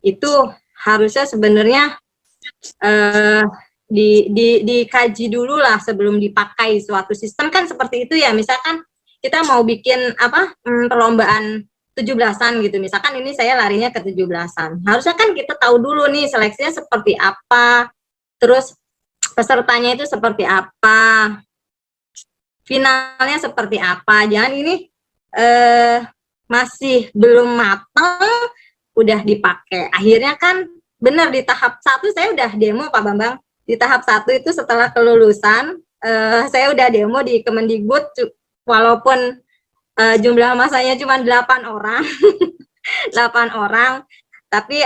itu harusnya sebenarnya dikaji dulu lah sebelum dipakai suatu sistem kan seperti itu ya. Misalkan kita mau bikin perlombaan 17-an gitu, misalkan ini saya larinya ke 17-an, harusnya kan kita tahu dulu nih seleksinya seperti apa, terus pesertanya itu seperti apa, finalnya seperti apa. Jangan ini masih belum matang udah dipakai. Akhirnya kan benar di tahap 1 saya udah demo Pak Bambang. Di tahap 1 itu setelah kelulusan saya udah demo di Kemendikbud, walaupun jumlah masanya cuma 8 orang 8 orang, tapi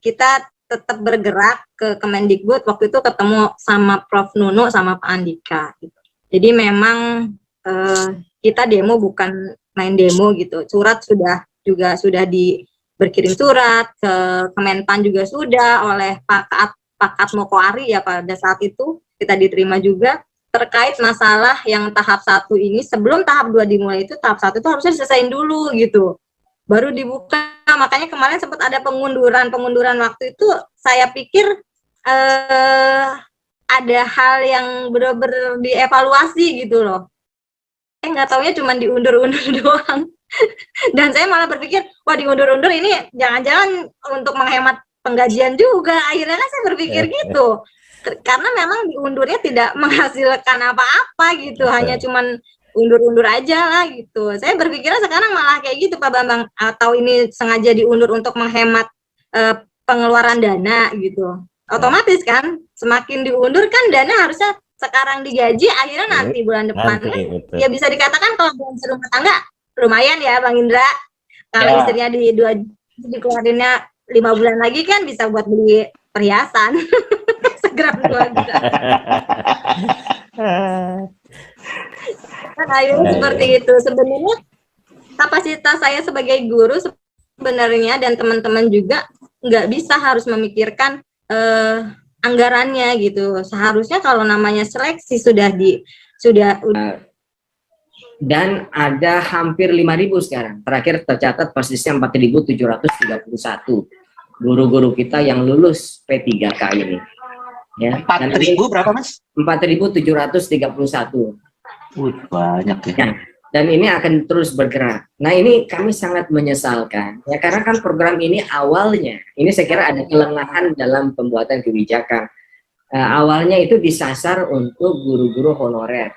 kita tetap bergerak ke Kemendikbud. Waktu itu ketemu sama Prof Nunu sama Pak Andika gitu. Jadi memang kita demo bukan main demo gitu. Surat sudah berkirim surat ke Kemenpan juga sudah oleh Pak Katmoko Ari ya, pada saat itu kita diterima juga. Terkait masalah yang tahap 1 ini, sebelum tahap 2 dimulai itu, tahap 1 itu harusnya diselesain dulu gitu, baru dibuka. Makanya kemarin sempat ada pengunduran waktu itu. Saya pikir ada hal yang benar-benar dievaluasi gitu loh. Nggak taunya cuma diundur-undur doang. Dan saya malah berpikir, wah diundur-undur ini jangan-jangan untuk menghemat penggajian juga. Akhirnya kan saya berpikir gitu. Karena memang diundurnya tidak menghasilkan apa-apa gitu, hanya cuman undur-undur aja lah gitu. Saya berpikirnya sekarang malah kayak gitu Pak Bambang, atau ini sengaja diundur untuk menghemat pengeluaran dana gitu. Otomatis kan semakin diundur kan dana harusnya sekarang digaji, akhirnya nanti bulan depan ya bisa dikatakan kalau belanja rumah tangga lumayan ya Bang Indra. Kalau istrinya dikeluarinnya 5 bulan lagi kan bisa buat beli perhiasan. Segera keluarga. Kan akhirnya seperti itu. Sebenarnya kapasitas saya sebagai guru sebenarnya, dan teman-teman juga nggak bisa harus memikirkan anggarannya gitu. Seharusnya kalau namanya seleksi dan ada hampir 5.000 sekarang. Terakhir tercatat persisnya 4.731 guru-guru kita yang lulus P3K ini. Ya, 4.000 berapa Mas? 4.731. Banyak ya. Nah, dan ini akan terus bergerak. Nah, ini kami sangat menyesalkan ya, karena kan program ini awalnya, ini saya kira ada kelengahan dalam pembuatan kebijakan. Awalnya itu disasar untuk guru-guru honorer,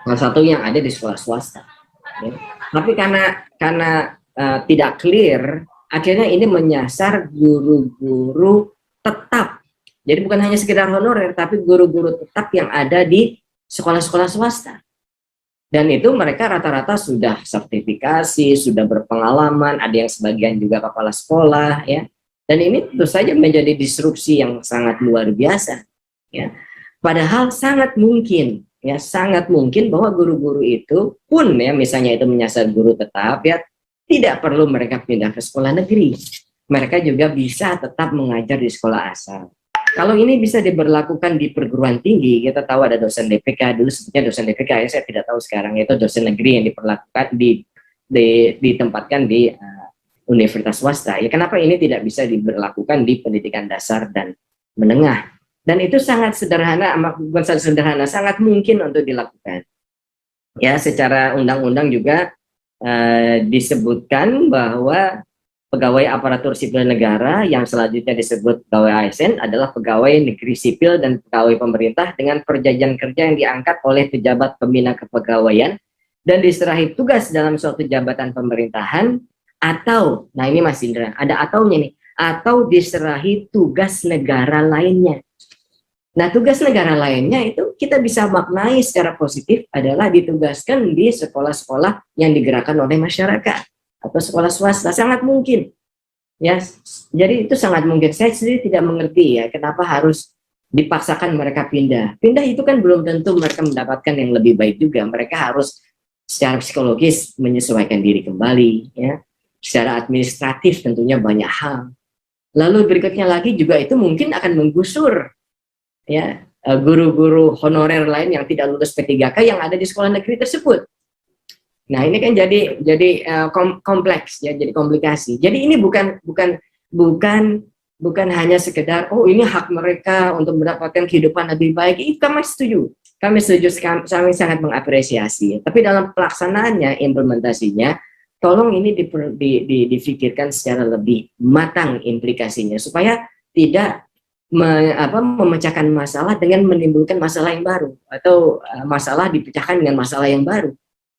salah satu yang ada di sekolah swasta. Ya. Tapi karena tidak clear, akhirnya ini menyasar guru-guru tetap. Jadi bukan hanya sekedar honorer, tapi guru-guru tetap yang ada di sekolah-sekolah swasta. Dan itu mereka rata-rata sudah sertifikasi, sudah berpengalaman, ada yang sebagian juga kepala sekolah, ya. Dan ini tentu saja menjadi disrupsi yang sangat luar biasa, ya. Padahal sangat mungkin, ya, sangat mungkin bahwa guru-guru itu pun, ya, misalnya itu menyasar guru tetap, ya, tidak perlu mereka pindah ke sekolah negeri. Mereka juga bisa tetap mengajar di sekolah asal. Kalau ini bisa diberlakukan di perguruan tinggi, kita tahu ada dosen DPK, dulu sebutnya dosen DPK, ya, saya tidak tahu sekarang, itu dosen negeri yang diperlakukan, ditempatkan di universitas swasta. Ya, kenapa ini tidak bisa diberlakukan di pendidikan dasar dan menengah? Dan itu sangat sederhana, bukan sederhana, sangat mungkin untuk dilakukan. Ya, secara undang-undang juga disebutkan bahwa pegawai aparatur sipil negara yang selanjutnya disebut pegawai ASN adalah pegawai negeri sipil dan pegawai pemerintah dengan perjanjian kerja yang diangkat oleh pejabat pembina kepegawaian dan diserahi tugas dalam suatu jabatan pemerintahan atau, nah ini Mas Indra, ada ataunya nih, atau diserahi tugas negara lainnya. Nah, tugas negara lainnya itu kita bisa maknai secara positif adalah ditugaskan di sekolah-sekolah yang digerakkan oleh masyarakat atau sekolah swasta, sangat mungkin. Ya, jadi itu sangat mungkin. Saya sendiri tidak mengerti ya kenapa harus dipaksakan mereka pindah. Pindah itu kan belum tentu mereka mendapatkan yang lebih baik juga. Mereka harus secara psikologis menyesuaikan diri kembali, ya. Secara administratif tentunya banyak hal. Lalu berikutnya lagi juga itu mungkin akan menggusur, ya, guru-guru honorer lain yang tidak lulus P3K yang ada di sekolah negeri tersebut. Nah, ini kan jadi kompleks, ya, jadi komplikasi. Jadi ini bukan bukan hanya sekedar oh ini hak mereka untuk mendapatkan kehidupan lebih baik. Itu kami setuju. Kami kami sangat mengapresiasi. Tapi dalam pelaksanaannya, implementasinya, tolong ini difikirkan secara lebih matang implikasinya supaya tidak memecahkan masalah dengan menimbulkan masalah yang baru atau masalah dipecahkan dengan masalah yang baru.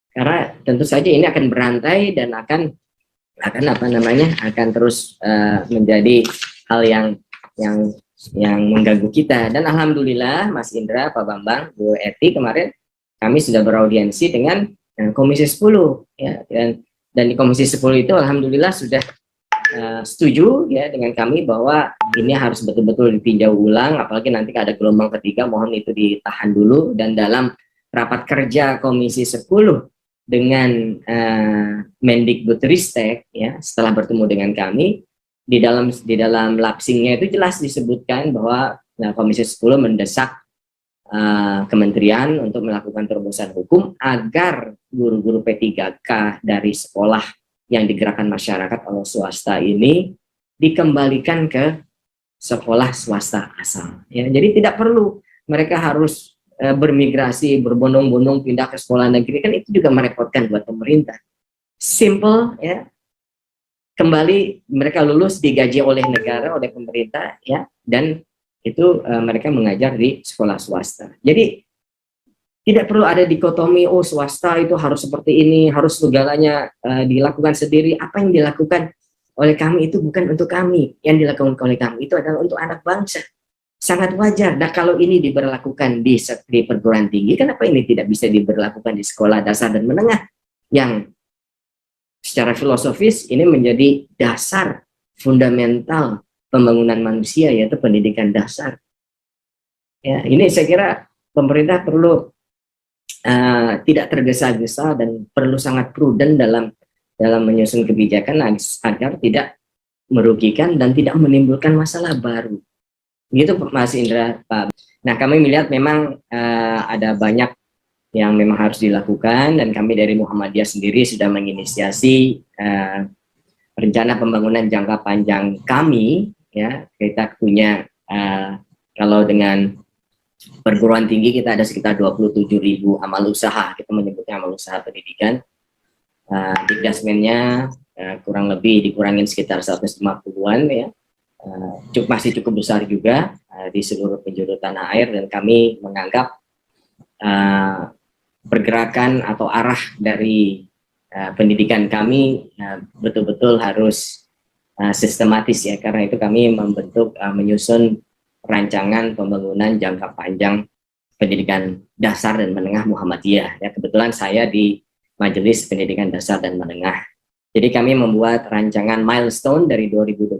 Karena tentu saja ini akan berantai dan akan akan terus menjadi hal yang mengganggu kita. Dan alhamdulillah Mas Indra, Pak Bambang, Bu Eti, kemarin kami sudah beraudiensi dengan Komisi 10 ya, dan di Komisi 10 itu alhamdulillah sudah setuju ya dengan kami bahwa ini harus betul-betul ditinjau ulang, apalagi nanti ada gelombang ketiga, mohon itu ditahan dulu. Dan dalam rapat kerja Komisi 10 dengan Mendikbudristek ya, setelah bertemu dengan kami, di dalam lapsingnya itu jelas disebutkan bahwa Komisi 10 mendesak kementerian untuk melakukan terobosan hukum agar guru-guru P3K dari sekolah yang digerakkan masyarakat oleh swasta ini dikembalikan ke sekolah swasta asal. Ya, jadi tidak perlu mereka harus bermigrasi, berbondong-bondong pindah ke sekolah negeri, kan itu juga merepotkan buat pemerintah. Simple ya. Kembali mereka lulus digaji oleh negara, oleh pemerintah ya, dan itu mereka mengajar di sekolah swasta. Jadi tidak perlu ada dikotomi, oh swasta itu harus seperti ini, harus segalanya dilakukan sendiri. Apa yang dilakukan oleh kami itu bukan untuk kami, yang dilakukan oleh kami itu adalah untuk anak bangsa. Sangat wajar. Nah kalau ini diberlakukan di perguruan tinggi, kenapa ini tidak bisa diberlakukan di sekolah dasar dan menengah yang secara filosofis ini menjadi dasar fundamental pembangunan manusia, yaitu pendidikan dasar. Ya, ini saya kira pemerintah perlu tidak tergesa-gesa dan perlu sangat prudent dalam menyusun kebijakan agar tidak merugikan dan tidak menimbulkan masalah baru. Gitu Mas Indra, Pak. Nah kami melihat memang ada banyak yang memang harus dilakukan, dan kami dari Muhammadiyah sendiri sudah menginisiasi rencana pembangunan jangka panjang kami. Ya, kita punya kalau dengan perguruan tinggi kita ada sekitar 27.000 amal usaha, kita menyebutnya amal usaha pendidikan. Dikdasmennya kurang lebih dikurangin sekitar 150-an ya. Masih cukup besar juga di seluruh penjuru tanah air, dan kami menganggap pergerakan atau arah dari pendidikan kami betul-betul harus sistematis ya. Karena itu kami menyusun rancangan pembangunan jangka panjang pendidikan dasar dan menengah Muhammadiyah ya. Kebetulan saya di Majelis Pendidikan Dasar dan Menengah. Jadi kami membuat rancangan milestone dari 2021,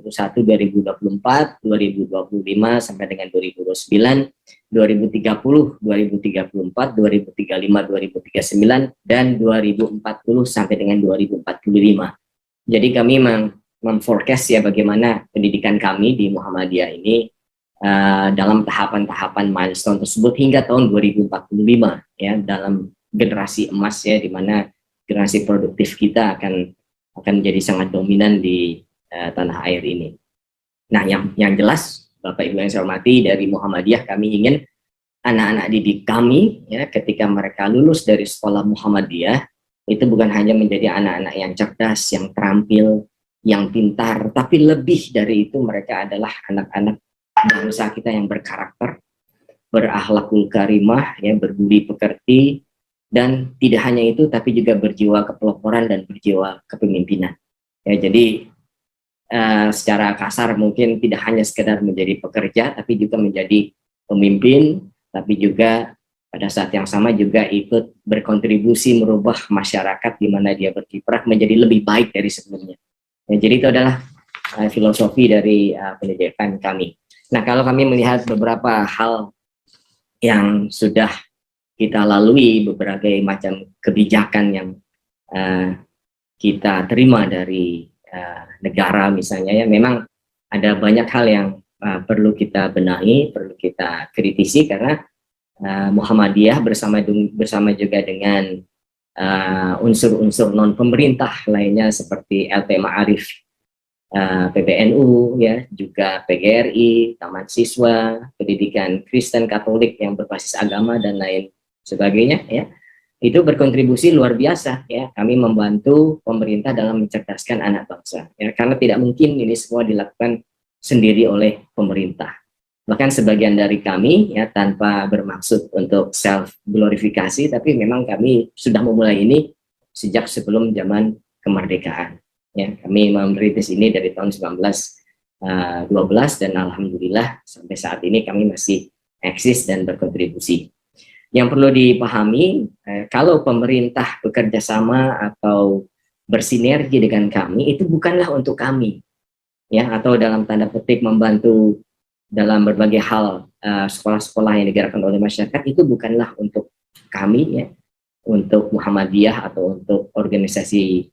2024, 2025 sampai dengan 2029, 2030, 2034, 2035, 2039, dan 2040 sampai dengan 2045. Jadi kami memforecast ya bagaimana pendidikan kami di Muhammadiyah ini dalam tahapan-tahapan milestone tersebut hingga tahun 2045 ya, dalam generasi emas ya, di mana generasi produktif kita akan menjadi sangat dominan di tanah air ini. Nah, yang jelas Bapak Ibu yang saya hormati, dari Muhammadiyah kami ingin anak-anak didik kami ya, ketika mereka lulus dari sekolah Muhammadiyah itu bukan hanya menjadi anak-anak yang cerdas, yang terampil, yang pintar, tapi lebih dari itu mereka adalah anak-anak bangsa kita yang berkarakter, berakhlakul karimah ya, berbudi pekerti, dan tidak hanya itu tapi juga berjiwa kepeloporan dan berjiwa kepemimpinan ya. Jadi secara kasar mungkin tidak hanya sekedar menjadi pekerja tapi juga menjadi pemimpin, tapi juga pada saat yang sama juga ikut berkontribusi merubah masyarakat di mana dia berkiprah menjadi lebih baik dari sebelumnya ya. Jadi itu adalah filosofi dari pendidikan kami. Nah kalau kami melihat beberapa hal yang sudah kita lalui, berbagai macam kebijakan yang kita terima dari negara misalnya ya, memang ada banyak hal yang perlu kita benahi, perlu kita kritisi, karena Muhammadiyah bersama juga dengan unsur-unsur non pemerintah lainnya seperti LT Ma'arif PBNU, ya, juga PGRI, Taman Siswa, Pendidikan Kristen Katolik yang berbasis agama dan lain sebagainya, ya, itu berkontribusi luar biasa, ya. Kami membantu pemerintah dalam mencerdaskan anak bangsa, ya, karena tidak mungkin ini semua dilakukan sendiri oleh pemerintah. Bahkan sebagian dari kami, ya, tanpa bermaksud untuk self glorifikasi, tapi memang kami sudah memulai ini sejak sebelum zaman kemerdekaan. Ya, kami merintis ini dari tahun 1912 dan alhamdulillah sampai saat ini kami masih eksis dan berkontribusi. Yang perlu dipahami, kalau pemerintah bekerja sama atau bersinergi dengan kami, itu bukanlah untuk kami, ya, atau dalam tanda petik membantu dalam berbagai hal sekolah-sekolah yang digerakkan oleh masyarakat, itu bukanlah untuk kami, ya, untuk Muhammadiyah atau untuk organisasi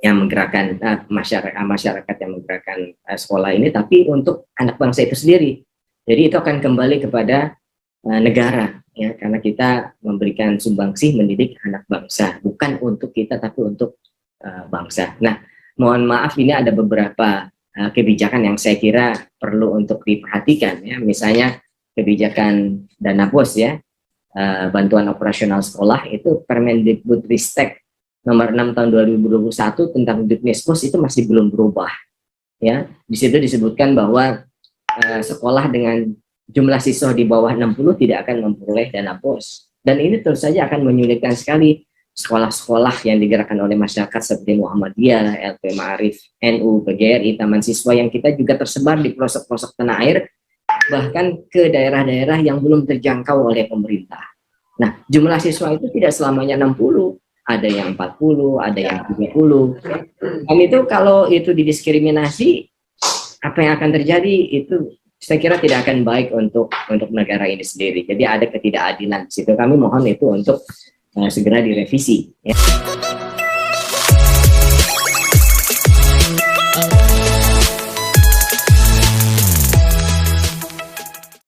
yang menggerakkan masyarakat yang menggerakkan sekolah ini, tapi untuk anak bangsa itu sendiri. Jadi itu akan kembali kepada negara, ya, karena kita memberikan sumbangsih mendidik anak bangsa, bukan untuk kita tapi untuk bangsa. Nah, mohon maaf, ini ada beberapa kebijakan yang saya kira perlu untuk diperhatikan, ya, misalnya kebijakan dana BOS, ya, bantuan operasional sekolah, itu Permendikbudristek nomor 6 tahun 2021 tentang Diknisbos itu masih belum berubah, ya. Di situ disebutkan bahwa sekolah dengan jumlah siswa di bawah 60 tidak akan memperoleh dana BOS, dan ini tentu saja akan menyulitkan sekali sekolah-sekolah yang digerakkan oleh masyarakat seperti Muhammadiyah, LP Ma'arif, NU, PGRI, Taman Siswa yang kita juga tersebar di pelosok-pelosok tanah air, bahkan ke daerah-daerah yang belum terjangkau oleh pemerintah. Nah, jumlah siswa itu tidak selamanya 60, ada yang 40, ada yang 30. Dan itu kalau itu didiskriminasi, apa yang akan terjadi itu saya kira tidak akan baik untuk negara ini sendiri. Jadi ada ketidakadilan di situ. Kami mohon itu untuk segera direvisi, ya.